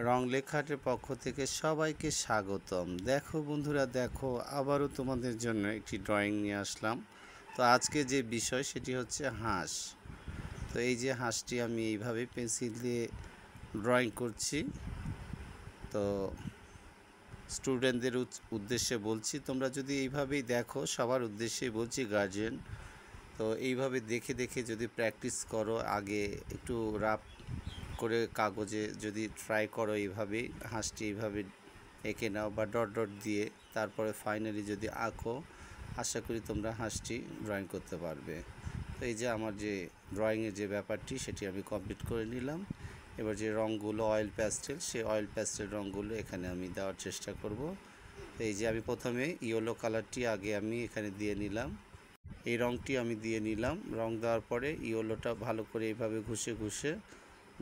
রং লেখাটের পক্ষ থেকে সবাইকে স্বাগতম। দেখো বন্ধুরা, দেখো আবারও তোমাদের জন্য একটি ড্রয়িং নিয়ে আসলাম। তো আজকে যে বিষয় সেটি হচ্ছে হাঁস। তো এই যে হাঁসটি আমি এইভাবে পেন্সিল দিয়ে ড্রয়িং করছি। তো স্টুডেন্টদের উদ্দেশ্যে বলছি, তোমরা যদি এইভাবেই দেখো, সবার উদ্দেশ্যেই বলছি, গার্জিয়ান। তো এইভাবে দেখে দেখে যদি প্র্যাকটিস করো, আগে একটু রাফ করে কাগজে যদি ট্রাই করো, এইভাবেই হাঁসটি এইভাবে এঁকে নাও বা ডট ডট দিয়ে, তারপরে ফাইনালি যদি আঁকো, আশা করি তোমরা হাঁসটি ড্রয়িং করতে পারবে। তো এই যে আমার যে ড্রয়িংয়ের যে ব্যাপারটি সেটি আমি কমপ্লিট করে নিলাম। এবার যে রঙগুলো অয়েল প্যাস্টেল, সেই অয়েল প্যাস্টেল রঙগুলো এখানে আমি দেওয়ার চেষ্টা করব। এই যে আমি প্রথমে ইয়েলো কালারটি আগে আমি এখানে দিয়ে নিলাম, এই রঙটি আমি দিয়ে নিলাম। রং দেওয়ার পরে ইয়েলোটা ভালো করে এইভাবে ঘষে ঘষে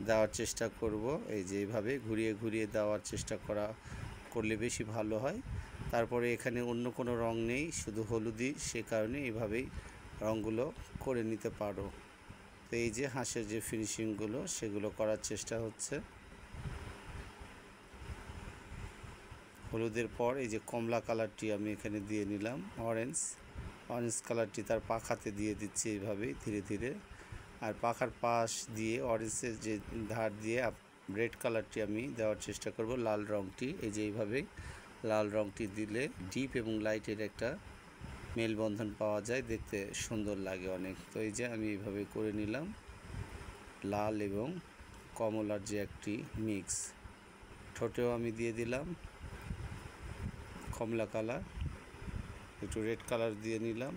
দেওয়ার চেষ্টা করব। এই যে এইভাবে ঘুরিয়ে ঘুরিয়ে দেওয়ার চেষ্টা করলে বেশি ভালো হয়। তারপরে এখানে অন্য কোনো রং নেই, শুধু হলুদই, সে কারণে এইভাবেই রঙগুলো করে নিতে পারো। তো এই যে হাঁসের যে ফিনিশিংগুলো সেগুলো করার চেষ্টা হচ্ছে। হলুদের পর এই যে কমলা কালারটি আমি এখানে দিয়ে নিলাম, অরেঞ্জ কালারটি তার পাখাতে দিয়ে দিচ্ছি এইভাবেই ধীরে ধীরে। আর পাখার পাশ দিয়ে অরেঞ্জের যে ধার দিয়ে রেড কালারটি আমি দেওয়ার চেষ্টা করব, লাল রঙটি। এই যে এইভাবেই লাল রঙটি দিলে ডিপ এবং লাইটের একটা মেলবন্ধন পাওয়া যায়, দেখতে সুন্দর লাগে অনেক। তো এই যে আমি এইভাবে করে নিলাম, লাল এবং কমলার যে একটি মিক্স। ঠোঁটেও আমি দিয়ে দিলাম কমলা কালার, একটু রেড কালার দিয়ে নিলাম,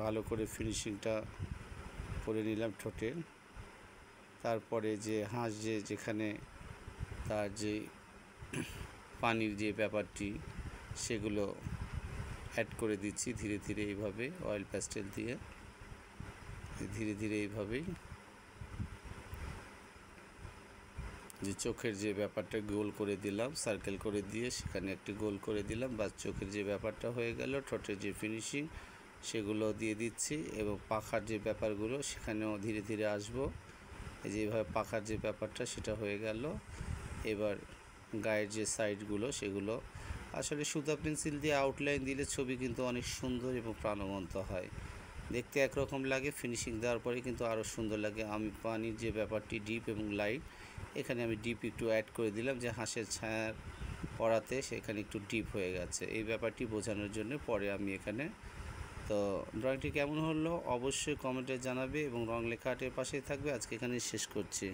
ভালো করে ফিনিশিংটা করে নিলাম ঠোঁটে। তারপরে যে হাঁস যেখানে তার যে পানির যে ব্যাপারটি সেগুলো অ্যাড করে দিচ্ছি ধীরে ধীরে, এইভাবে অয়েল প্যাস্টেল দিয়ে ধীরে ধীরে এইভাবেই। যে চোখের যে ব্যাপারটা গোল করে দিলাম, সার্কেল করে দিয়ে সেখানে একটি গোল করে দিলাম, বা চোখের যে ব্যাপারটা হয়ে গেল। ঠোঁটের যে ফিনিশিং সেগুলো দিয়ে দিচ্ছি, এবং পাখার যে ব্যাপারগুলো সেখানেও ধীরে ধীরে আসবো। এই যে এইভাবে পাখার যে ব্যাপারটা সেটা হয়ে গেল। এবার গায়ের যে সাইডগুলো সেগুলো আসলে সুতা পেন্সিল দিয়ে আউটলাইন দিলে ছবি কিন্তু অনেক সুন্দর এবং প্রাণবন্ত হয়, দেখতে একরকম লাগে, ফিনিশিং দেওয়ার পরে কিন্তু আরও সুন্দর লাগে। আমি পানির যে ব্যাপারটি ডিপ এবং লাইট, এখানে আমি ডিপ একটু অ্যাড করে দিলাম, যে হাঁসের ছায়ার পড়াতে সেখানে একটু ডিপ হয়ে গেছে, এই ব্যাপারটি বোঝানোর জন্য পরে আমি এখানে। তো ড্রয়িংটি কেমন হলো অবশ্যই কমেন্টে জানাবে, এবং রং লেখা আর্টের পাশেই থাকবে। আজকে এখানে শেষ করছি।